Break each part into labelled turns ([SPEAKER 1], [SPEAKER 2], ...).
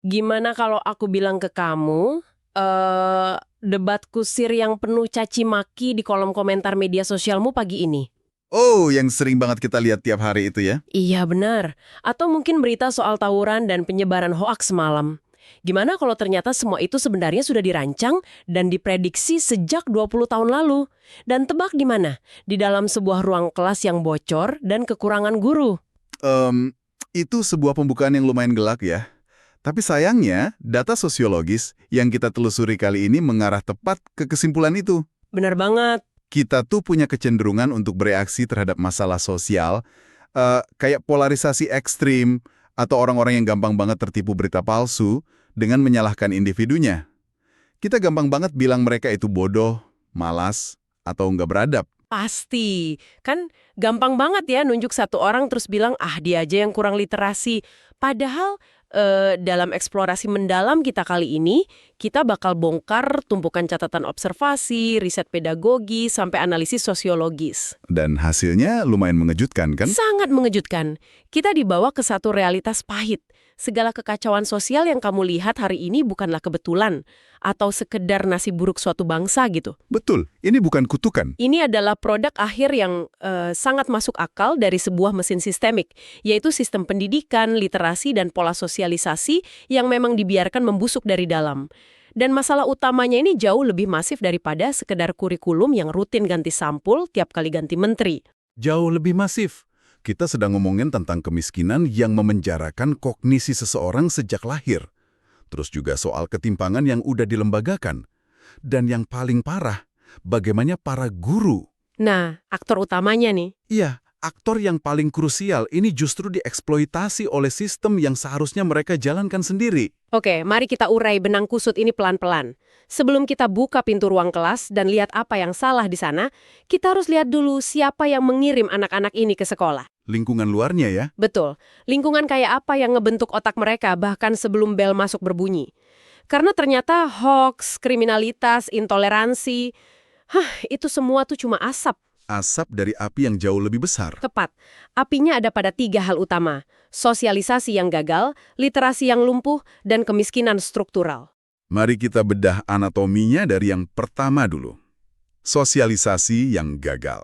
[SPEAKER 1] Gimana kalau aku bilang ke kamu, debat kusir yang penuh caci maki di kolom komentar media sosialmu pagi ini?
[SPEAKER 2] Oh, yang sering banget kita lihat tiap hari itu ya?
[SPEAKER 1] Iya benar. Atau mungkin berita soal tawuran dan penyebaran hoaks semalam. Gimana kalau ternyata semua itu sebenarnya sudah dirancang dan diprediksi sejak 20 tahun lalu? Dan tebak di mana? Di dalam sebuah ruang kelas yang bocor dan kekurangan guru.
[SPEAKER 2] Em, itu sebuah pembukaan yang lumayan gelak ya. Tapi sayangnya, data sosiologis yang kita telusuri kali ini mengarah tepat ke kesimpulan itu.
[SPEAKER 1] Benar banget.
[SPEAKER 2] Kita tuh punya kecenderungan untuk bereaksi terhadap masalah sosial, kayak polarisasi ekstrim, atau orang-orang yang gampang banget tertipu berita palsu dengan menyalahkan individunya. Kita gampang banget bilang mereka itu bodoh, malas, atau nggak beradab.
[SPEAKER 1] Pasti. Kan gampang banget ya nunjuk satu orang terus bilang, ah dia aja yang kurang literasi. Padahal dalam eksplorasi mendalam kita kali ini, kita bakal bongkar tumpukan catatan observasi, riset pedagogi, sampai analisis sosiologis.
[SPEAKER 2] Dan hasilnya lumayan mengejutkan kan?
[SPEAKER 1] Sangat mengejutkan. Kita dibawa ke satu realitas pahit. Segala kekacauan sosial yang kamu lihat hari ini bukanlah kebetulan atau sekedar nasib buruk suatu bangsa gitu.
[SPEAKER 2] Betul, ini bukan kutukan.
[SPEAKER 1] Ini adalah produk akhir yang sangat masuk akal dari sebuah mesin sistemik, yaitu sistem pendidikan, literasi, dan pola sosialisasi yang memang dibiarkan membusuk dari dalam. Dan masalah utamanya ini jauh lebih masif daripada sekedar kurikulum yang rutin ganti sampul tiap kali ganti menteri.
[SPEAKER 2] Jauh lebih masif. Kita sedang ngomongin tentang kemiskinan yang memenjarakan kognisi seseorang sejak lahir. Terus juga soal ketimpangan yang udah dilembagakan. Dan yang paling parah, bagaimana para guru.
[SPEAKER 1] Nah, aktor utamanya nih.
[SPEAKER 2] Iya, aktor yang paling krusial ini justru dieksploitasi oleh sistem yang seharusnya mereka jalankan sendiri.
[SPEAKER 1] Oke, mari kita urai benang kusut ini pelan-pelan. Sebelum kita buka pintu ruang kelas dan lihat apa yang salah di sana, kita harus lihat dulu siapa yang mengirim anak-anak ini ke sekolah.
[SPEAKER 2] Lingkungan luarnya ya.
[SPEAKER 1] Betul, lingkungan kayak apa yang ngebentuk otak mereka bahkan sebelum bel masuk berbunyi. Karena ternyata hoax, kriminalitas, intoleransi, itu semua tuh cuma asap.
[SPEAKER 2] Asap dari api yang jauh lebih besar.
[SPEAKER 1] Tepat, apinya ada pada 3 hal utama. Sosialisasi yang gagal, literasi yang lumpuh, dan kemiskinan struktural.
[SPEAKER 2] Mari kita bedah anatominya dari yang pertama dulu. Sosialisasi yang gagal.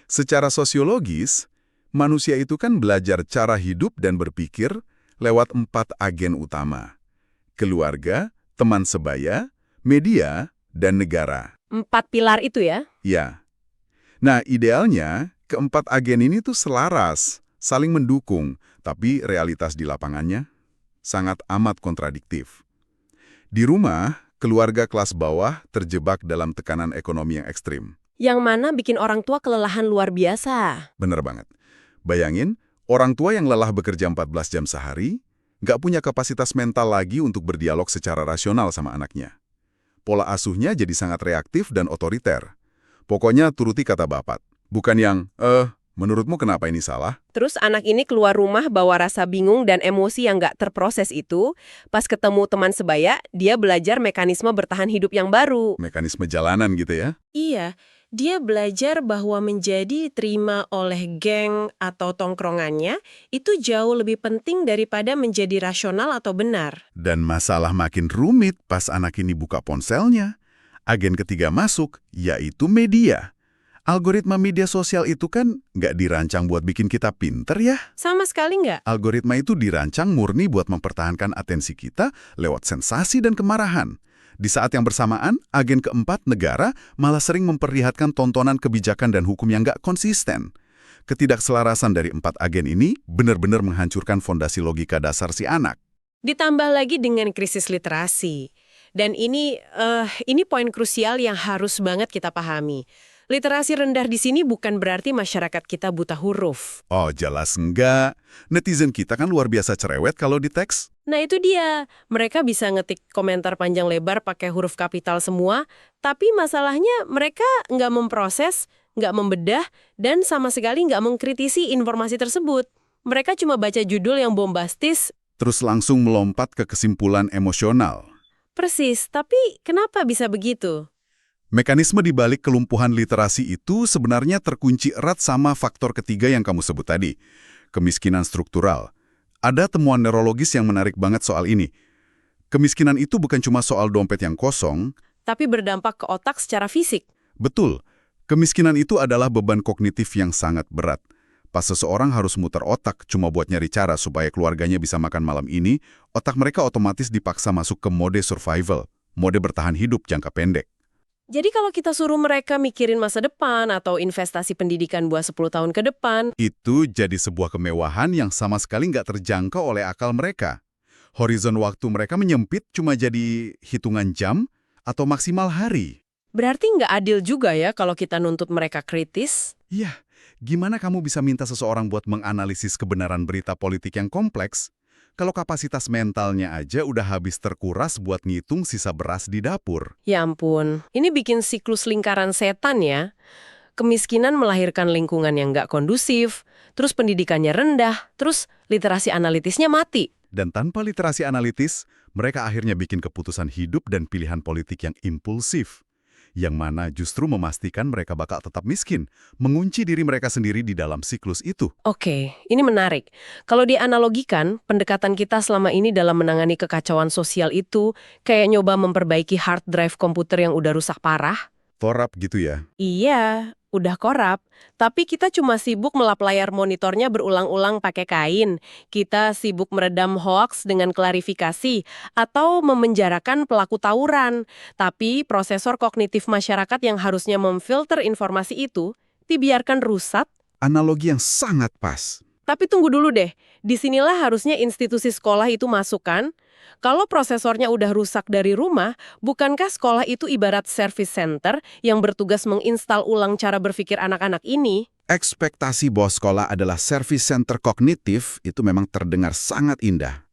[SPEAKER 2] Secara sosiologis, manusia itu kan belajar cara hidup dan berpikir lewat 4 agen utama. Keluarga, teman sebaya, media, dan negara.
[SPEAKER 1] 4 pilar itu ya?
[SPEAKER 2] Ya. Nah, idealnya, keempat agen ini tuh selaras, saling mendukung, tapi realitas di lapangannya sangat amat kontradiktif. Di rumah, keluarga kelas bawah terjebak dalam tekanan ekonomi yang ekstrim.
[SPEAKER 1] Yang mana bikin orang tua kelelahan luar biasa.
[SPEAKER 2] Bener banget. Bayangin, orang tua yang lelah bekerja 14 jam sehari, nggak punya kapasitas mental lagi untuk berdialog secara rasional sama anaknya. Pola asuhnya jadi sangat reaktif dan otoriter. Pokoknya turuti kata bapak. Bukan yang, menurutmu kenapa ini salah?
[SPEAKER 1] Terus anak ini keluar rumah bawa rasa bingung dan emosi yang nggak terproses itu. Pas ketemu teman sebaya, dia belajar mekanisme bertahan hidup yang baru.
[SPEAKER 2] Mekanisme jalanan gitu ya?
[SPEAKER 1] Iya, dia belajar bahwa menjadi terima oleh geng atau tongkrongannya itu jauh lebih penting daripada menjadi rasional atau benar.
[SPEAKER 2] Dan masalah makin rumit pas anak ini buka ponselnya. Agen ketiga masuk, yaitu media. Algoritma media sosial itu kan nggak dirancang buat bikin kita pinter ya.
[SPEAKER 1] Sama sekali nggak?
[SPEAKER 2] Algoritma itu dirancang murni buat mempertahankan atensi kita lewat sensasi dan kemarahan. Di saat yang bersamaan, agen keempat negara malah sering memperlihatkan tontonan kebijakan dan hukum yang nggak konsisten. Ketidakselarasan dari 4 agen ini benar-benar menghancurkan fondasi logika dasar si anak.
[SPEAKER 1] Ditambah lagi dengan krisis literasi. Dan ini poin krusial yang harus banget kita pahami. Literasi rendah di sini bukan berarti masyarakat kita buta huruf.
[SPEAKER 2] Oh, jelas enggak. Netizen kita kan luar biasa cerewet kalau di teks.
[SPEAKER 1] Nah itu dia, mereka bisa ngetik komentar panjang lebar pakai huruf kapital semua, tapi masalahnya mereka nggak memproses, nggak membedah, dan sama sekali nggak mengkritisi informasi tersebut. Mereka cuma baca judul yang bombastis.
[SPEAKER 2] Terus langsung melompat ke kesimpulan emosional.
[SPEAKER 1] Persis, tapi kenapa bisa begitu?
[SPEAKER 2] Mekanisme di balik kelumpuhan literasi itu sebenarnya terkunci erat sama faktor ketiga yang kamu sebut tadi, kemiskinan struktural. Ada temuan neurologis yang menarik banget soal ini. Kemiskinan itu bukan cuma soal dompet yang kosong.
[SPEAKER 1] Tapi berdampak ke otak secara fisik.
[SPEAKER 2] Betul, kemiskinan itu adalah beban kognitif yang sangat berat. Pas seseorang harus muter otak cuma buat nyari cara supaya keluarganya bisa makan malam ini, otak mereka otomatis dipaksa masuk ke mode survival, mode bertahan hidup jangka pendek.
[SPEAKER 1] Jadi kalau kita suruh mereka mikirin masa depan atau investasi pendidikan buat 10 tahun ke depan,
[SPEAKER 2] Itu jadi sebuah kemewahan yang sama sekali nggak terjangkau oleh akal mereka. Horizon waktu mereka menyempit cuma jadi hitungan jam atau maksimal hari.
[SPEAKER 1] berarti nggak adil juga ya kalau kita nuntut mereka kritis?
[SPEAKER 2] Iya, gimana kamu bisa minta seseorang buat menganalisis kebenaran berita politik yang kompleks? Kalau kapasitas mentalnya aja udah habis terkuras buat ngitung sisa beras di dapur.
[SPEAKER 1] Ya ampun, ini bikin siklus lingkaran setan ya. Kemiskinan melahirkan lingkungan yang nggak kondusif, terus pendidikannya rendah, terus literasi analitisnya mati.
[SPEAKER 2] Dan tanpa literasi analitis, mereka akhirnya bikin keputusan hidup dan pilihan politik yang impulsif. Yang mana justru memastikan mereka bakal tetap miskin, mengunci diri mereka sendiri di dalam siklus itu.
[SPEAKER 1] Oke, ini menarik. Kalau dianalogikan, pendekatan kita selama ini dalam menangani kekacauan sosial itu kayak nyoba memperbaiki hard drive komputer yang udah rusak parah.
[SPEAKER 2] Torap gitu ya.
[SPEAKER 1] Iya, udah korup. Tapi kita cuma sibuk melap layar monitornya berulang-ulang pakai kain. Kita sibuk meredam hoaks dengan klarifikasi atau memenjarakan pelaku tawuran. Tapi prosesor kognitif masyarakat yang harusnya memfilter informasi itu dibiarkan rusak.
[SPEAKER 2] Analogi yang sangat pas.
[SPEAKER 1] Tapi tunggu dulu deh, disinilah harusnya institusi sekolah itu masuk kan? Kalau prosesornya udah rusak dari rumah, bukankah sekolah itu ibarat service center yang bertugas menginstal ulang cara berpikir anak-anak ini?
[SPEAKER 2] Ekspektasi bahwa sekolah adalah service center kognitif itu memang terdengar sangat indah.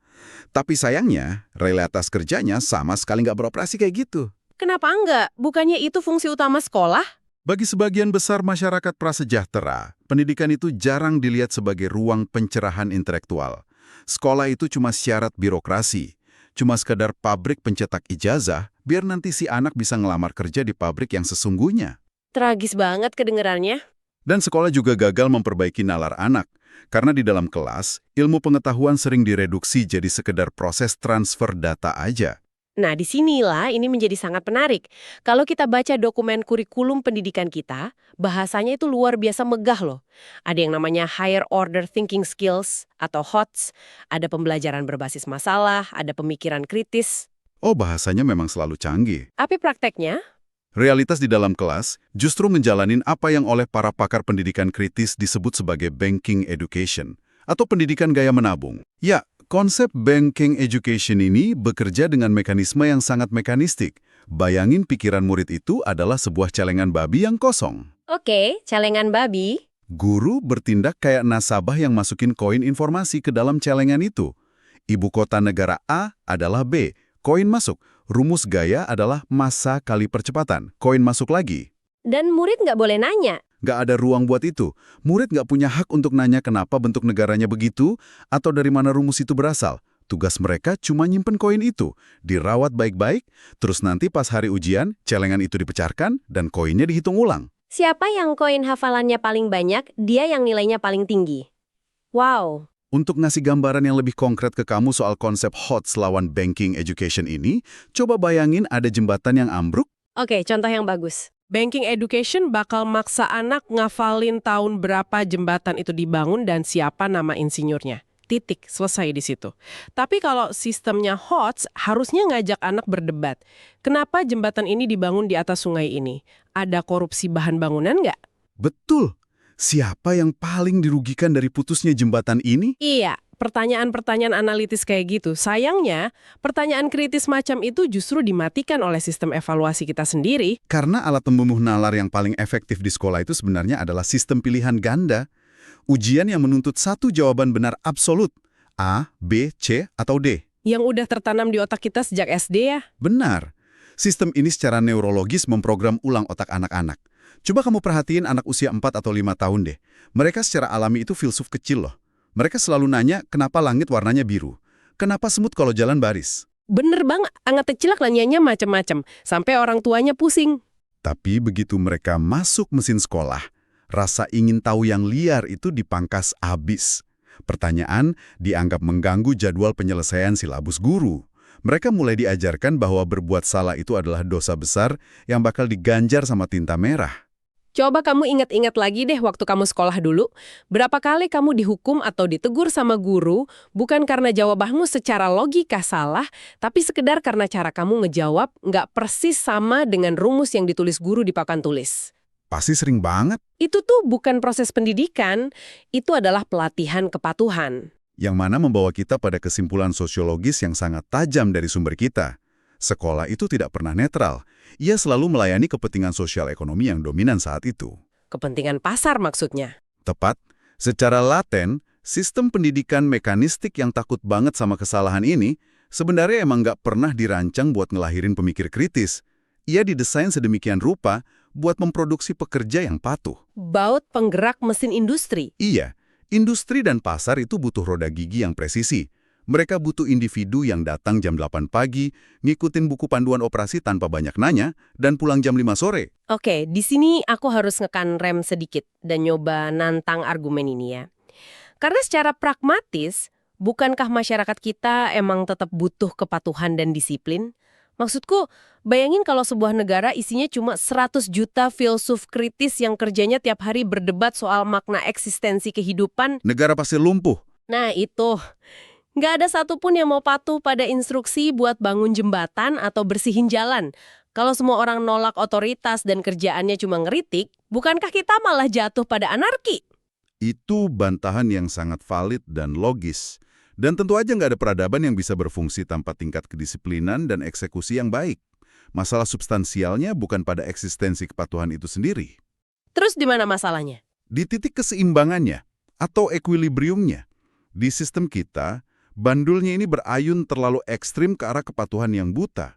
[SPEAKER 2] Tapi sayangnya, realitas kerjanya sama sekali nggak beroperasi kayak gitu.
[SPEAKER 1] Kenapa enggak? Bukannya itu fungsi utama sekolah?
[SPEAKER 2] Bagi sebagian besar masyarakat prasejahtera, pendidikan itu jarang dilihat sebagai ruang pencerahan intelektual. Sekolah itu cuma syarat birokrasi. Cuma sekadar pabrik pencetak ijazah, biar nanti si anak bisa ngelamar kerja di pabrik yang sesungguhnya.
[SPEAKER 1] Tragis banget kedengerannya.
[SPEAKER 2] Dan sekolah juga gagal memperbaiki nalar anak, karena di dalam kelas, ilmu pengetahuan sering direduksi jadi sekedar proses transfer data aja.
[SPEAKER 1] Nah, disinilah ini menjadi sangat menarik. Kalau kita baca dokumen kurikulum pendidikan kita, bahasanya itu luar biasa megah loh. Ada yang namanya Higher Order Thinking Skills atau HOTS, ada pembelajaran berbasis masalah, ada pemikiran kritis.
[SPEAKER 2] Oh, bahasanya memang selalu canggih.
[SPEAKER 1] Tapi prakteknya,
[SPEAKER 2] Realitas di dalam kelas justru menjalanin apa yang oleh para pakar pendidikan kritis disebut sebagai banking education, atau pendidikan gaya menabung. Ya, konsep banking education ini bekerja dengan mekanisme yang sangat mekanistik. Bayangin pikiran murid itu adalah sebuah celengan babi yang kosong.
[SPEAKER 1] oke, celengan babi.
[SPEAKER 2] Guru bertindak kayak nasabah yang masukin koin informasi ke dalam celengan itu. Ibu kota negara A adalah B, koin masuk. Rumus gaya adalah massa kali percepatan, koin masuk lagi.
[SPEAKER 1] Dan murid nggak boleh nanya.
[SPEAKER 2] Nggak ada ruang buat itu. Murid nggak punya hak untuk nanya kenapa bentuk negaranya begitu atau dari mana rumus itu berasal. Tugas mereka cuma nyimpen koin itu, dirawat baik-baik, terus nanti pas hari ujian, celengan itu dipecahkan dan koinnya dihitung ulang.
[SPEAKER 1] Siapa yang koin hafalannya paling banyak, dia yang nilainya paling tinggi. Wow.
[SPEAKER 2] Untuk ngasih gambaran yang lebih konkret ke kamu soal konsep HOTS lawan banking education ini, coba bayangin ada jembatan yang ambruk.
[SPEAKER 1] Oke, contoh yang bagus.
[SPEAKER 3] Banking education bakal maksa anak ngafalin tahun berapa jembatan itu dibangun dan siapa nama insinyurnya. Titik, selesai di situ. Tapi kalau sistemnya HOTS, harusnya ngajak anak berdebat. Kenapa jembatan ini dibangun di atas sungai ini? Ada korupsi bahan bangunan nggak?
[SPEAKER 2] Betul. Siapa yang paling dirugikan dari putusnya jembatan ini?
[SPEAKER 3] Iya, pertanyaan-pertanyaan analitis kayak gitu. Sayangnya, pertanyaan kritis macam itu justru dimatikan oleh sistem evaluasi kita sendiri.
[SPEAKER 2] Karena alat pembunuh nalar yang paling efektif di sekolah itu sebenarnya adalah sistem pilihan ganda. Ujian yang menuntut satu jawaban benar absolut. A, B, C, atau D.
[SPEAKER 3] Yang udah tertanam di otak kita sejak SD ya.
[SPEAKER 2] Benar. Sistem ini secara neurologis memprogram ulang otak anak-anak. Coba kamu perhatiin anak usia 4 atau 5 tahun deh. Mereka secara alami itu filsuf kecil loh. Mereka selalu nanya kenapa langit warnanya biru. Kenapa semut kalau jalan baris.
[SPEAKER 3] Bener bang, anak kecil nanyanya macem-macem. Sampai orang tuanya pusing.
[SPEAKER 2] Tapi begitu mereka masuk mesin sekolah, rasa ingin tahu yang liar itu dipangkas habis. Pertanyaan dianggap mengganggu jadwal penyelesaian silabus guru. Mereka mulai diajarkan bahwa berbuat salah itu adalah dosa besar yang bakal diganjar sama tinta merah.
[SPEAKER 1] Coba kamu ingat-ingat lagi deh waktu kamu sekolah dulu. Berapa kali kamu dihukum atau ditegur sama guru, bukan karena jawabanmu secara logika salah, tapi sekedar karena cara kamu ngejawab nggak persis sama dengan rumus yang ditulis guru di papan tulis.
[SPEAKER 2] Pasti sering banget.
[SPEAKER 1] Itu tuh bukan proses pendidikan, itu adalah pelatihan kepatuhan.
[SPEAKER 2] Yang mana membawa kita pada kesimpulan sosiologis yang sangat tajam dari sumber kita. Sekolah itu tidak pernah netral. Ia selalu melayani kepentingan sosial ekonomi yang dominan saat itu.
[SPEAKER 1] Kepentingan pasar maksudnya.
[SPEAKER 2] Tepat, secara laten, sistem pendidikan mekanistik yang takut banget sama kesalahan ini sebenarnya emang nggak pernah dirancang buat ngelahirin pemikir kritis. Ia didesain sedemikian rupa buat memproduksi pekerja yang patuh.
[SPEAKER 1] Baut penggerak mesin industri.
[SPEAKER 2] Iya, industri dan pasar itu butuh roda gigi yang presisi. Mereka butuh individu yang datang jam 8 pagi, ngikutin buku panduan operasi tanpa banyak nanya, dan pulang jam 5 sore.
[SPEAKER 1] Oke, di sini aku harus ngekan rem sedikit dan nyoba nantang argumen ini ya. Karena secara pragmatis, bukankah masyarakat kita emang tetap butuh kepatuhan dan disiplin? Maksudku, bayangin kalau sebuah negara isinya cuma 100 juta filsuf kritis yang kerjanya tiap hari berdebat soal makna eksistensi kehidupan.
[SPEAKER 2] Negara pasti lumpuh.
[SPEAKER 1] Nah itu, nggak ada satupun yang mau patuh pada instruksi buat bangun jembatan atau bersihin jalan. Kalau semua orang nolak otoritas dan kerjaannya cuma ngeritik, bukankah kita malah jatuh pada anarki?
[SPEAKER 2] Itu bantahan yang sangat valid dan logis. Dan tentu aja nggak ada peradaban yang bisa berfungsi tanpa tingkat kedisiplinan dan eksekusi yang baik. Masalah substansialnya bukan pada eksistensi kepatuhan itu sendiri.
[SPEAKER 1] Terus di mana masalahnya?
[SPEAKER 2] Di titik keseimbangannya atau equilibriumnya. Di sistem kita, bandulnya ini berayun terlalu ekstrim ke arah kepatuhan yang buta.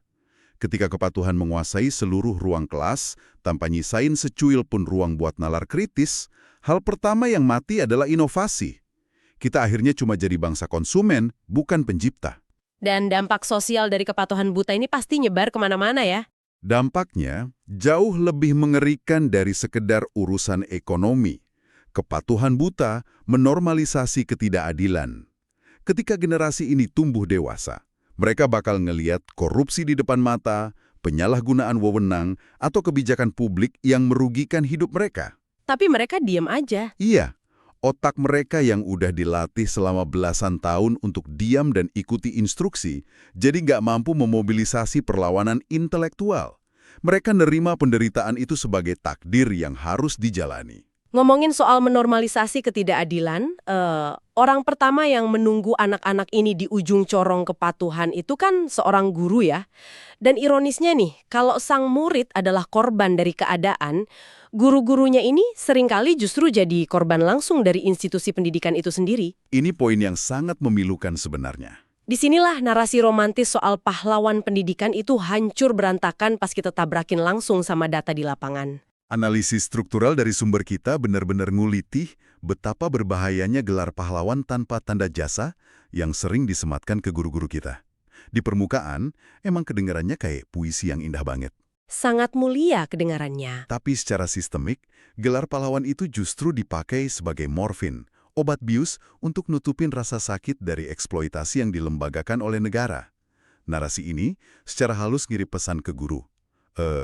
[SPEAKER 2] Ketika kepatuhan menguasai seluruh ruang kelas, tanpa nyisain secuil pun ruang buat nalar kritis, hal pertama yang mati adalah inovasi. Kita akhirnya cuma jadi bangsa konsumen, bukan pencipta.
[SPEAKER 1] Dan dampak sosial dari kepatuhan buta ini pasti nyebar kemana-mana ya?
[SPEAKER 2] Dampaknya jauh lebih mengerikan dari sekedar urusan ekonomi. Kepatuhan buta menormalisasi ketidakadilan. Ketika generasi ini tumbuh dewasa, mereka bakal ngeliat korupsi di depan mata, penyalahgunaan wewenang, atau kebijakan publik yang merugikan hidup mereka.
[SPEAKER 1] Tapi mereka diam aja.
[SPEAKER 2] Iya, otak mereka yang udah dilatih selama belasan tahun untuk diam dan ikuti instruksi, jadi nggak mampu memobilisasi perlawanan intelektual. Mereka nerima penderitaan itu sebagai takdir yang harus dijalani.
[SPEAKER 1] Ngomongin soal menormalisasi ketidakadilan, orang pertama yang menunggu anak-anak ini di ujung corong kepatuhan itu kan seorang guru ya. Dan ironisnya nih, kalau sang murid adalah korban dari keadaan, guru-gurunya ini seringkali justru jadi korban langsung dari institusi pendidikan itu sendiri.
[SPEAKER 2] Ini poin yang sangat memilukan sebenarnya.
[SPEAKER 1] Disinilah narasi romantis soal pahlawan pendidikan itu hancur berantakan pas kita tabrakin langsung sama data di lapangan.
[SPEAKER 2] Analisis struktural dari sumber kita benar-benar ngulitih betapa berbahayanya gelar pahlawan tanpa tanda jasa yang sering disematkan ke guru-guru kita. Di permukaan, emang kedengarannya kayak puisi yang indah banget.
[SPEAKER 1] Sangat mulia kedengarannya.
[SPEAKER 2] Tapi secara sistemik, gelar pahlawan itu justru dipakai sebagai morfin, obat bius untuk nutupin rasa sakit dari eksploitasi yang dilembagakan oleh negara. Narasi ini secara halus ngirim pesan ke guru.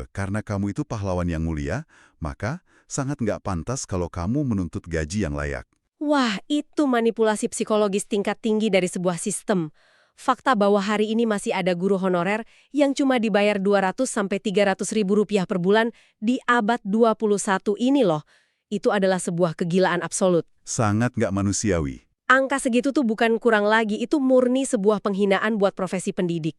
[SPEAKER 2] Karena kamu itu pahlawan yang mulia, maka sangat nggak pantas kalau kamu menuntut gaji yang layak.
[SPEAKER 1] Wah, itu manipulasi psikologis tingkat tinggi dari sebuah sistem. Fakta bahwa hari ini masih ada guru honorer yang cuma dibayar 200–300 ribu rupiah per bulan di abad 21 ini loh. Itu adalah sebuah kegilaan absolut.
[SPEAKER 2] Sangat nggak manusiawi.
[SPEAKER 1] Angka segitu tuh bukan kurang lagi, itu murni sebuah penghinaan buat profesi pendidik.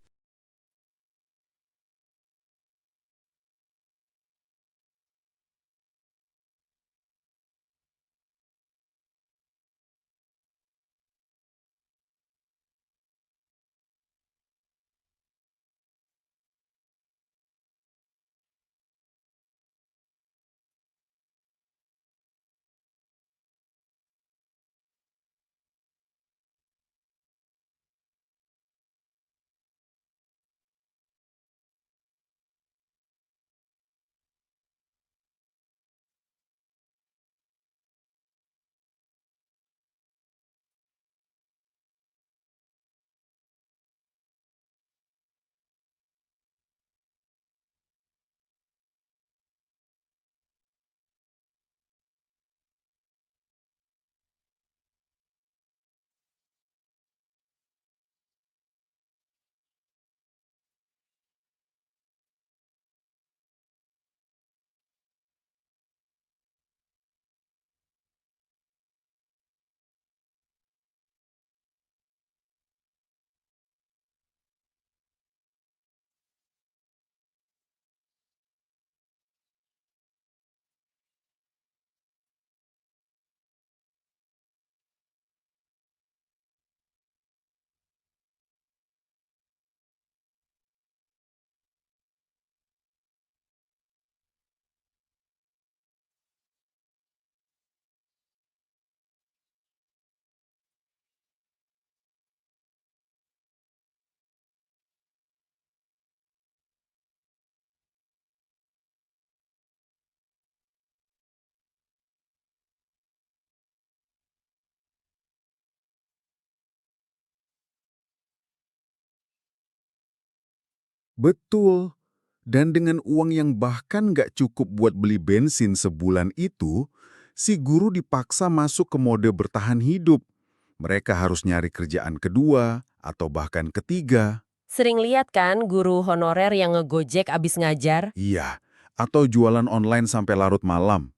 [SPEAKER 2] Betul. Dan dengan uang yang bahkan nggak cukup buat beli bensin sebulan itu, si guru dipaksa masuk ke mode bertahan hidup. Mereka harus nyari kerjaan kedua atau bahkan ketiga.
[SPEAKER 1] Sering lihat kan guru honorer yang ngegojek abis ngajar?
[SPEAKER 2] Iya, atau jualan online sampai larut malam.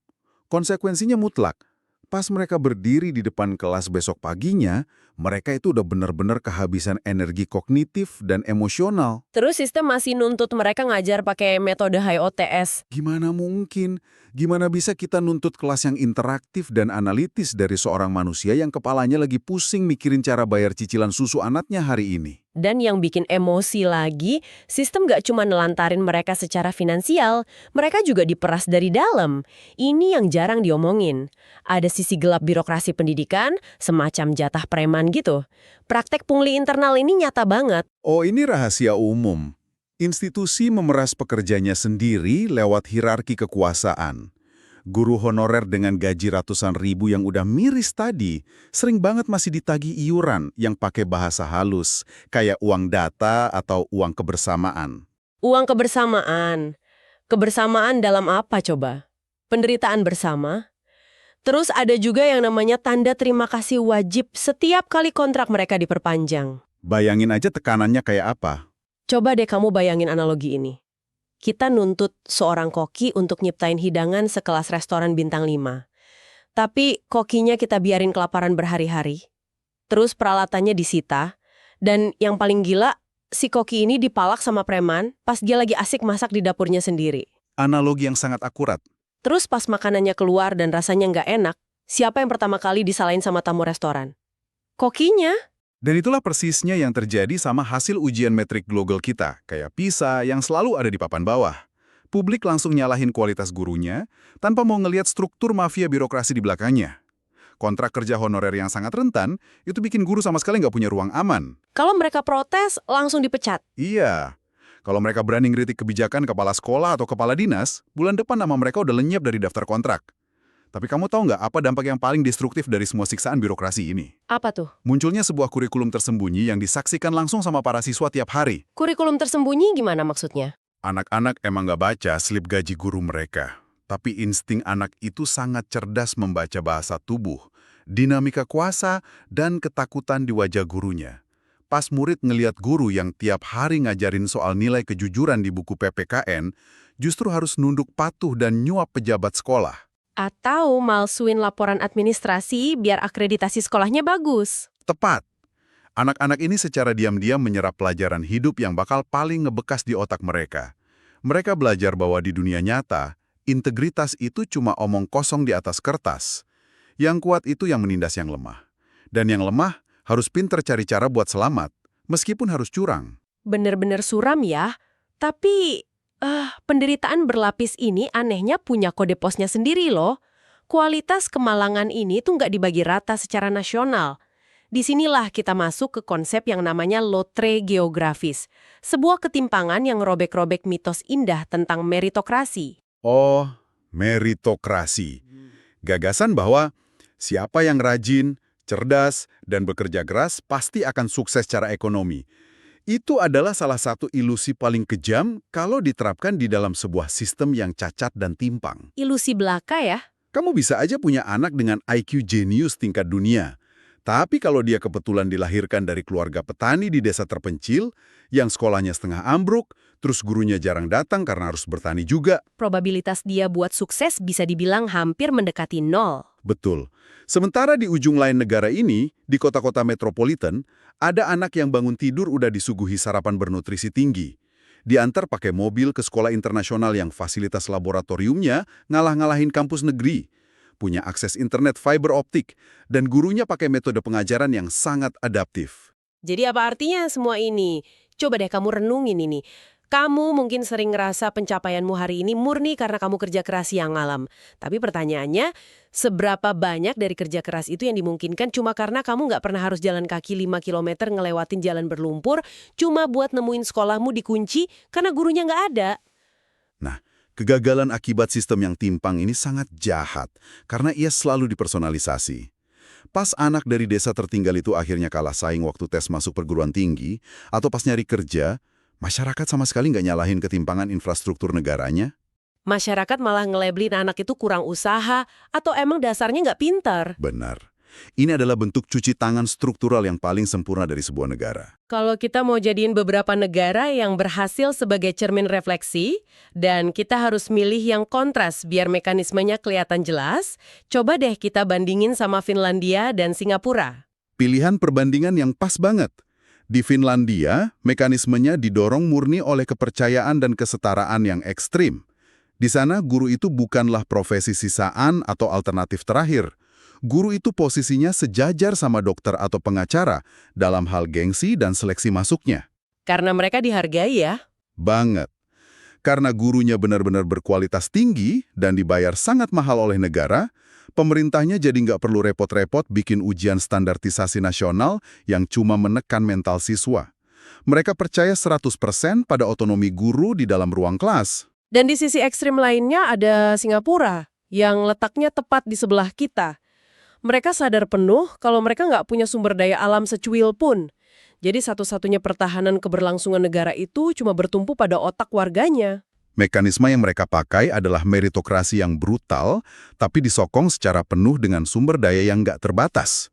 [SPEAKER 2] Konsekuensinya mutlak. Pas mereka berdiri di depan kelas besok paginya, mereka itu udah benar-benar kehabisan energi kognitif dan emosional.
[SPEAKER 1] Terus sistem masih nuntut mereka ngajar pakai metode HIOTS.
[SPEAKER 2] Gimana mungkin? Gimana bisa kita nuntut kelas yang interaktif dan analitis dari seorang manusia yang kepalanya lagi pusing mikirin cara bayar cicilan susu anaknya hari ini?
[SPEAKER 1] Dan yang bikin emosi lagi, sistem gak cuma nelantarin mereka secara finansial, mereka juga diperas dari dalam. Ini yang jarang diomongin. Ada sisi gelap birokrasi pendidikan, semacam jatah preman gitu. Praktek pungli internal ini nyata banget.
[SPEAKER 2] Oh, ini rahasia umum. Institusi memeras pekerjanya sendiri lewat hierarki kekuasaan. Guru honorer dengan gaji ratusan ribu yang udah miris tadi, sering banget masih ditagih iuran yang pakai bahasa halus, kayak uang data atau uang kebersamaan.
[SPEAKER 1] Uang kebersamaan. Kebersamaan dalam apa coba? Penderitaan bersama? Terus ada juga yang namanya tanda terima kasih wajib setiap kali kontrak mereka diperpanjang.
[SPEAKER 2] Bayangin aja tekanannya kayak apa.
[SPEAKER 1] Coba deh kamu bayangin analogi ini. Kita nuntut seorang koki untuk nyiptain hidangan sekelas restoran bintang 5. Tapi kokinya kita biarin kelaparan berhari-hari. Terus peralatannya disita. Dan yang paling gila, si koki ini dipalak sama preman pas dia lagi asik masak di dapurnya sendiri.
[SPEAKER 2] Analogi yang sangat akurat.
[SPEAKER 1] Terus pas makanannya keluar dan rasanya nggak enak, siapa yang pertama kali disalahin sama tamu restoran? Kokinya.
[SPEAKER 2] Dan itulah persisnya yang terjadi sama hasil ujian metrik global kita, kayak PISA yang selalu ada di papan bawah. Publik langsung nyalahin kualitas gurunya, tanpa mau ngelihat struktur mafia birokrasi di belakangnya. Kontrak kerja honorer yang sangat rentan, itu bikin guru sama sekali nggak punya ruang aman.
[SPEAKER 1] Kalau mereka protes, langsung dipecat.
[SPEAKER 2] Iya. Kalau mereka berani ngeritik kebijakan kepala sekolah atau kepala dinas, bulan depan nama mereka udah lenyap dari daftar kontrak. Tapi kamu tahu nggak apa dampak yang paling destruktif dari semua siksaan birokrasi ini?
[SPEAKER 1] Apa tuh?
[SPEAKER 2] Munculnya sebuah kurikulum tersembunyi yang disaksikan langsung sama para siswa tiap hari.
[SPEAKER 1] Kurikulum tersembunyi gimana maksudnya?
[SPEAKER 2] Anak-anak emang nggak baca slip gaji guru mereka. Tapi insting anak itu sangat cerdas membaca bahasa tubuh, dinamika kuasa, dan ketakutan di wajah gurunya. Pas murid ngeliat guru yang tiap hari ngajarin soal nilai kejujuran di buku PPKN, justru harus nunduk patuh dan nyuap pejabat sekolah.
[SPEAKER 1] Atau malsuin laporan administrasi biar akreditasi sekolahnya bagus.
[SPEAKER 2] Tepat. Anak-anak ini secara diam-diam menyerap pelajaran hidup yang bakal paling ngebekas di otak mereka. Mereka belajar bahwa di dunia nyata, integritas itu cuma omong kosong di atas kertas. Yang kuat itu yang menindas yang lemah. Dan yang lemah harus pinter cari cara buat selamat, meskipun harus curang.
[SPEAKER 1] Bener-bener suram ya. Tapi penderitaan berlapis ini anehnya punya kode posnya sendiri loh. Kualitas kemalangan ini tuh nggak dibagi rata secara nasional. Disinilah kita masuk ke konsep yang namanya lotre geografis. Sebuah ketimpangan yang robek-robek mitos indah tentang meritokrasi.
[SPEAKER 2] Oh, meritokrasi. Gagasan bahwa siapa yang rajin, cerdas, dan bekerja keras pasti akan sukses secara ekonomi. Itu adalah salah satu ilusi paling kejam kalau diterapkan di dalam sebuah sistem yang cacat dan timpang.
[SPEAKER 1] Ilusi belaka ya?
[SPEAKER 2] Kamu bisa aja punya anak dengan IQ jenius tingkat dunia. Tapi kalau dia kebetulan dilahirkan dari keluarga petani di desa terpencil, yang sekolahnya setengah ambruk, terus gurunya jarang datang karena harus bertani juga.
[SPEAKER 1] Probabilitas dia buat sukses bisa dibilang hampir mendekati 0.
[SPEAKER 2] Betul. Sementara di ujung lain negara ini, di kota-kota metropolitan, ada anak yang bangun tidur udah disuguhi sarapan bernutrisi tinggi. Diantar pakai mobil ke sekolah internasional yang fasilitas laboratoriumnya ngalah-ngalahin kampus negeri. Punya akses internet fiber optik, dan gurunya pakai metode pengajaran yang sangat adaptif.
[SPEAKER 1] Jadi apa artinya semua ini? Coba deh kamu renungin ini. Kamu mungkin sering ngerasa pencapaianmu hari ini murni karena kamu kerja keras siang malam. Tapi pertanyaannya, seberapa banyak dari kerja keras itu yang dimungkinkan cuma karena kamu nggak pernah harus jalan kaki 5 km ngelewatin jalan berlumpur, cuma buat nemuin sekolahmu dikunci karena gurunya nggak ada?
[SPEAKER 2] Nah, kegagalan akibat sistem yang timpang ini sangat jahat karena ia selalu dipersonalisasi. Pas anak dari desa tertinggal itu akhirnya kalah saing waktu tes masuk perguruan tinggi, atau pas nyari kerja, Masyarakat sama sekali nggak nyalahin ketimpangan infrastruktur negaranya.
[SPEAKER 1] Masyarakat malah ngelabelin anak itu kurang usaha atau emang dasarnya nggak pintar.
[SPEAKER 2] Benar. Ini adalah bentuk cuci tangan struktural yang paling sempurna dari sebuah negara.
[SPEAKER 1] Kalau kita mau jadiin beberapa negara yang berhasil sebagai cermin refleksi, dan kita harus milih yang kontras biar mekanismenya kelihatan jelas, coba deh kita bandingin sama Finlandia dan Singapura.
[SPEAKER 2] Pilihan perbandingan yang pas banget. Di Finlandia, mekanismenya didorong murni oleh kepercayaan dan kesetaraan yang ekstrim. Di sana, guru itu bukanlah profesi sisaan atau alternatif terakhir. Guru itu posisinya sejajar sama dokter atau pengacara dalam hal gengsi dan seleksi masuknya.
[SPEAKER 1] Karena mereka dihargai ya.
[SPEAKER 2] Banget. Karena gurunya benar-benar berkualitas tinggi dan dibayar sangat mahal oleh negara, pemerintahnya jadi nggak perlu repot-repot bikin ujian standarisasi nasional yang cuma menekan mental siswa. Mereka percaya 100% pada otonomi guru di dalam ruang kelas.
[SPEAKER 1] Dan di sisi ekstrim lainnya ada Singapura, yang letaknya tepat di sebelah kita. Mereka sadar penuh kalau mereka nggak punya sumber daya alam secuil pun. Jadi satu-satunya pertahanan keberlangsungan negara itu cuma bertumpu pada otak warganya.
[SPEAKER 2] Mekanisme yang mereka pakai adalah meritokrasi yang brutal, tapi disokong secara penuh dengan sumber daya yang nggak terbatas.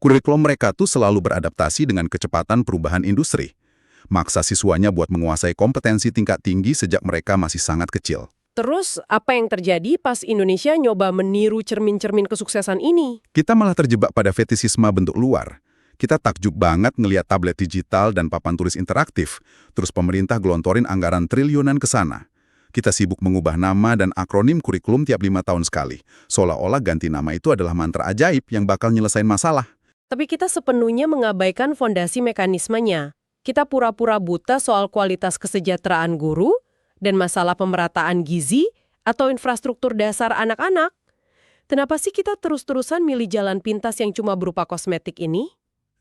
[SPEAKER 2] Kurikulum mereka tuh selalu beradaptasi dengan kecepatan perubahan industri. Maksa siswanya buat menguasai kompetensi tingkat tinggi sejak mereka masih sangat kecil.
[SPEAKER 1] Terus apa yang terjadi pas Indonesia nyoba meniru cermin-cermin kesuksesan ini?
[SPEAKER 2] Kita malah terjebak pada fetisisme bentuk luar. Kita takjub banget ngelihat tablet digital dan papan tulis interaktif, terus pemerintah gelontorin anggaran triliunan ke sana. Kita sibuk mengubah nama dan akronim kurikulum tiap 5 tahun sekali, seolah-olah ganti nama itu adalah mantra ajaib yang bakal nyelesain masalah.
[SPEAKER 1] Tapi kita sepenuhnya mengabaikan fondasi mekanismenya. Kita pura-pura buta soal kualitas kesejahteraan guru, dan masalah pemerataan gizi atau infrastruktur dasar anak-anak. Kenapa sih kita terus-terusan milih jalan pintas yang cuma berupa kosmetik ini?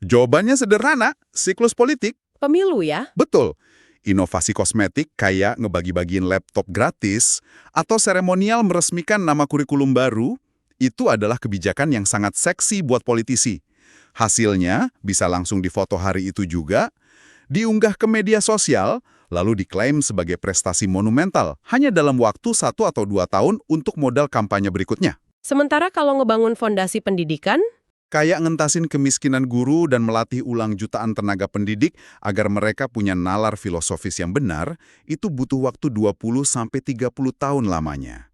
[SPEAKER 2] Jawabannya sederhana, siklus politik.
[SPEAKER 1] Pemilu ya?
[SPEAKER 2] Betul. Inovasi kosmetik kayak ngebagi-bagiin laptop gratis atau seremonial meresmikan nama kurikulum baru, itu adalah kebijakan yang sangat seksi buat politisi. Hasilnya bisa langsung difoto hari itu juga, diunggah ke media sosial, lalu diklaim sebagai prestasi monumental hanya dalam waktu 1 atau 2 tahun untuk modal kampanye berikutnya.
[SPEAKER 1] Sementara kalau ngebangun fondasi pendidikan,
[SPEAKER 2] Kayak ngentasin kemiskinan guru dan melatih ulang jutaan tenaga pendidik agar mereka punya nalar filosofis yang benar, itu butuh waktu 20-30 tahun lamanya.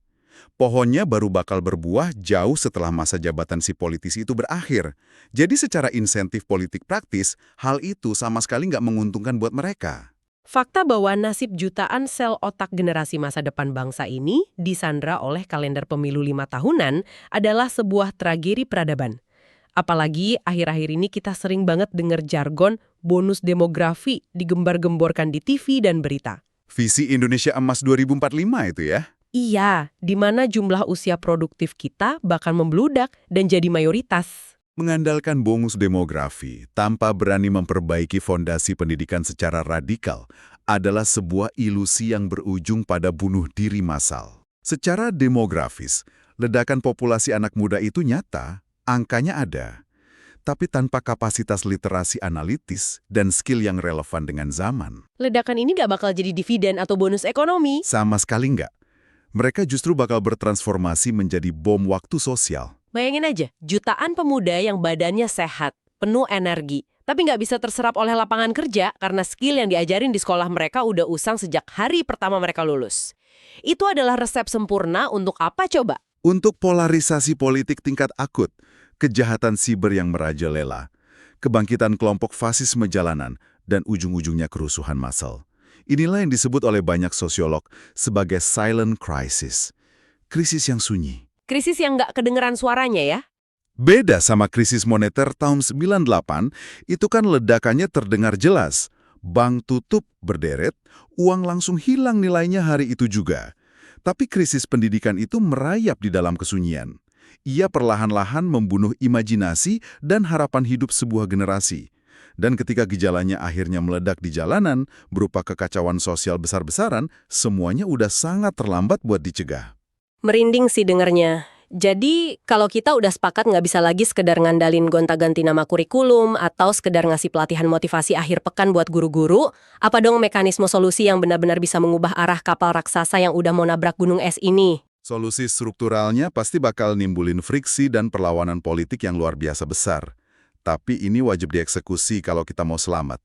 [SPEAKER 2] Pohonnya baru bakal berbuah jauh setelah masa jabatan si politisi itu berakhir. Jadi secara insentif politik praktis, hal itu sama sekali nggak menguntungkan buat mereka.
[SPEAKER 1] fakta bahwa nasib jutaan sel otak generasi masa depan bangsa ini disandra oleh kalender pemilu 5 tahunan adalah sebuah tragedi peradaban. Apalagi akhir-akhir ini kita sering banget dengar jargon bonus demografi digembar-gemborkan di TV dan berita.
[SPEAKER 2] Visi Indonesia Emas 2045 itu ya?
[SPEAKER 1] Iya, di mana jumlah usia produktif kita bahkan membludak dan jadi mayoritas.
[SPEAKER 2] Mengandalkan bonus demografi tanpa berani memperbaiki fondasi pendidikan secara radikal adalah sebuah ilusi yang berujung pada bunuh diri massal. Secara demografis, ledakan populasi anak muda itu nyata, angkanya ada. Tapi tanpa kapasitas literasi analitis dan skill yang relevan dengan zaman.
[SPEAKER 1] Ledakan ini gak bakal jadi dividen atau bonus ekonomi.
[SPEAKER 2] Sama sekali nggak. Mereka justru bakal bertransformasi menjadi bom waktu sosial.
[SPEAKER 1] Bayangin aja, jutaan pemuda yang badannya sehat, penuh energi, tapi nggak bisa terserap oleh lapangan kerja karena skill yang diajarin di sekolah mereka udah usang sejak hari pertama mereka lulus. Itu adalah resep sempurna untuk apa coba?
[SPEAKER 2] Untuk polarisasi politik tingkat akut, kejahatan siber yang merajalela, kebangkitan kelompok fasisme jalanan, dan ujung-ujungnya kerusuhan massal. Inilah yang disebut oleh banyak sosiolog sebagai silent crisis, krisis yang sunyi.
[SPEAKER 1] Krisis yang nggak kedengeran suaranya ya?
[SPEAKER 2] Beda sama krisis moneter tahun 98, itu kan ledakannya terdengar jelas. Bank tutup berderet, uang langsung hilang nilainya hari itu juga. Tapi krisis pendidikan itu merayap di dalam kesunyian. Ia perlahan-lahan membunuh imajinasi dan harapan hidup sebuah generasi. Dan ketika gejalanya akhirnya meledak di jalanan, berupa kekacauan sosial besar-besaran, semuanya udah sangat terlambat buat dicegah.
[SPEAKER 1] Merinding sih dengernya. Jadi kalau kita udah sepakat nggak bisa lagi sekedar ngandalin gonta-ganti nama kurikulum atau sekedar ngasih pelatihan motivasi akhir pekan buat guru-guru, apa dong mekanisme solusi yang benar-benar bisa mengubah arah kapal raksasa yang udah mau nabrak gunung es ini?
[SPEAKER 2] Solusi strukturalnya pasti bakal nimbulin friksi dan perlawanan politik yang luar biasa besar. Tapi ini wajib dieksekusi kalau kita mau selamat.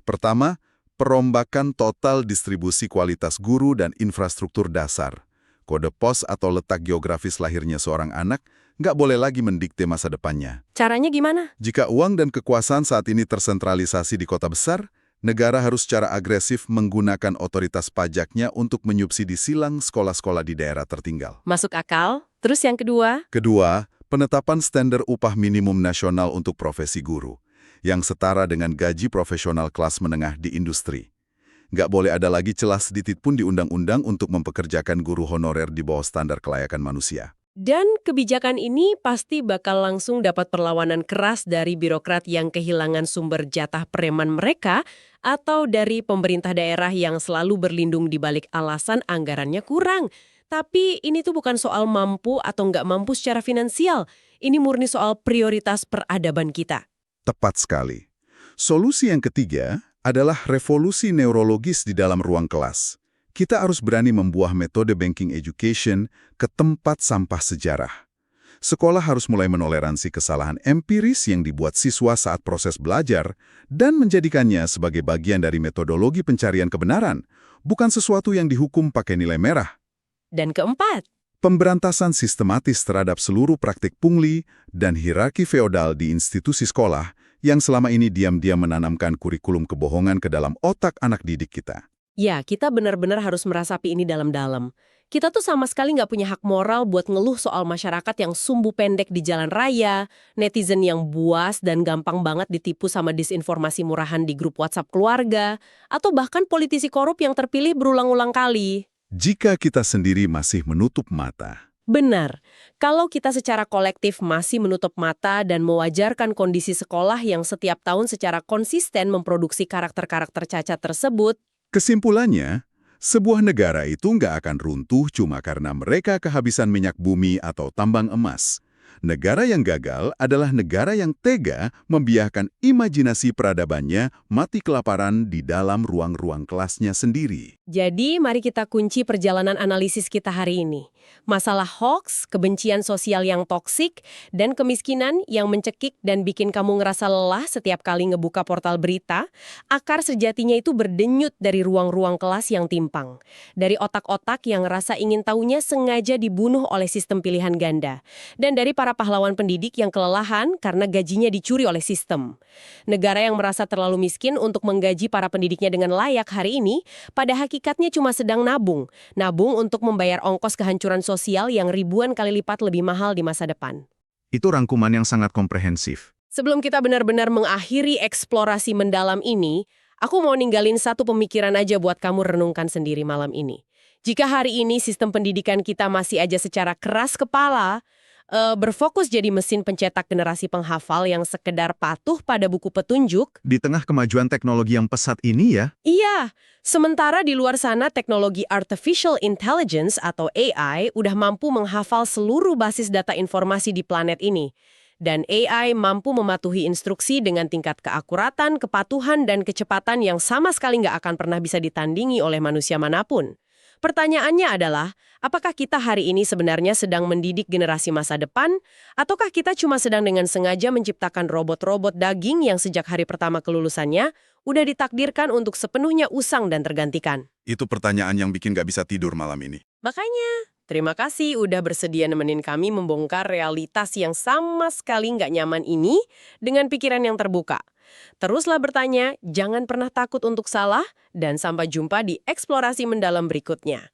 [SPEAKER 2] Pertama, perombakan total distribusi kualitas guru dan infrastruktur dasar. Kode pos atau letak geografis lahirnya seorang anak nggak boleh lagi mendikte masa depannya.
[SPEAKER 1] Caranya gimana?
[SPEAKER 2] Jika uang dan kekuasaan saat ini tersentralisasi di kota besar, negara harus secara agresif menggunakan otoritas pajaknya untuk menyubsidi silang sekolah-sekolah di daerah tertinggal.
[SPEAKER 1] Masuk akal. Terus yang kedua?
[SPEAKER 2] Kedua, penetapan standar upah minimum nasional untuk profesi guru, yang setara dengan gaji profesional kelas menengah di industri. Nggak boleh ada lagi celah sedikit pun di undang-undang untuk mempekerjakan guru honorer di bawah standar kelayakan manusia.
[SPEAKER 1] Dan kebijakan ini pasti bakal langsung dapat perlawanan keras dari birokrat yang kehilangan sumber jatah preman mereka atau dari pemerintah daerah yang selalu berlindung di balik alasan anggarannya kurang. Tapi ini tuh bukan soal mampu atau nggak mampu secara finansial. Ini murni soal prioritas peradaban kita.
[SPEAKER 2] Tepat sekali. Solusi yang ketiga adalah revolusi neurologis di dalam ruang kelas. Kita harus berani membuah metode banking education ke tempat sampah sejarah. Sekolah harus mulai menoleransi kesalahan empiris yang dibuat siswa saat proses belajar dan menjadikannya sebagai bagian dari metodologi pencarian kebenaran, bukan sesuatu yang dihukum pakai nilai merah.
[SPEAKER 1] Dan keempat,
[SPEAKER 2] Pemberantasan sistematis terhadap seluruh praktik pungli dan hierarki feodal di institusi sekolah yang selama ini diam-diam menanamkan kurikulum kebohongan ke dalam otak anak didik kita.
[SPEAKER 1] ya kita benar-benar harus merasapi ini dalam-dalam. Kita tuh sama sekali nggak punya hak moral buat ngeluh soal masyarakat yang sumbu pendek di jalan raya, netizen yang buas dan gampang banget ditipu sama disinformasi murahan di grup WhatsApp keluarga, atau bahkan politisi korup yang terpilih berulang-ulang kali.
[SPEAKER 2] Jika kita sendiri masih menutup mata,
[SPEAKER 1] Benar, kalau kita secara kolektif masih menutup mata dan mewajarkan kondisi sekolah yang setiap tahun secara konsisten memproduksi karakter-karakter cacat tersebut,
[SPEAKER 2] kesimpulannya, sebuah negara itu nggak akan runtuh cuma karena mereka kehabisan minyak bumi atau tambang emas. Negara yang gagal adalah negara yang tega membiarkan imajinasi peradabannya mati kelaparan di dalam ruang-ruang kelasnya sendiri.
[SPEAKER 1] jadi mari kita kunci perjalanan analisis kita hari ini. Masalah hoax, kebencian sosial yang toksik, dan kemiskinan yang mencekik dan bikin kamu ngerasa lelah setiap kali ngebuka portal berita, akar sejatinya itu berdenyut dari ruang-ruang kelas yang timpang. Dari otak-otak yang ngerasa ingin taunya sengaja dibunuh oleh sistem pilihan ganda. Dan dari para pahlawan pendidik yang kelelahan karena gajinya dicuri oleh sistem. Negara yang merasa terlalu miskin untuk menggaji para pendidiknya dengan layak hari ini, pada hakikatnya cuma sedang nabung untuk membayar ongkos kehancuran sosial yang ribuan kali lipat lebih mahal di masa depan.
[SPEAKER 2] Itu rangkuman yang sangat komprehensif.
[SPEAKER 1] Sebelum kita benar-benar mengakhiri eksplorasi mendalam ini, aku mau ninggalin satu pemikiran aja buat kamu renungkan sendiri malam ini. Jika hari ini sistem pendidikan kita masih aja secara keras kepala, berfokus jadi mesin pencetak generasi penghafal yang sekedar patuh pada buku petunjuk.
[SPEAKER 2] Di tengah kemajuan teknologi yang pesat ini ya,
[SPEAKER 1] Iya, sementara di luar sana teknologi artificial intelligence atau AI udah mampu menghafal seluruh basis data informasi di planet ini. Dan AI mampu mematuhi instruksi dengan tingkat keakuratan, kepatuhan, dan kecepatan yang sama sekali nggak akan pernah bisa ditandingi oleh manusia manapun. Pertanyaannya adalah, apakah kita hari ini sebenarnya sedang mendidik generasi masa depan, ataukah kita cuma sedang dengan sengaja menciptakan robot-robot daging yang sejak hari pertama kelulusannya udah ditakdirkan untuk sepenuhnya usang dan tergantikan?
[SPEAKER 2] itu pertanyaan yang bikin gak bisa tidur malam ini.
[SPEAKER 1] Makanya, terima kasih udah bersedia nemenin kami membongkar realitas yang sama sekali nggak nyaman ini dengan pikiran yang terbuka. Teruslah bertanya, jangan pernah takut untuk salah, dan sampai jumpa di eksplorasi mendalam berikutnya.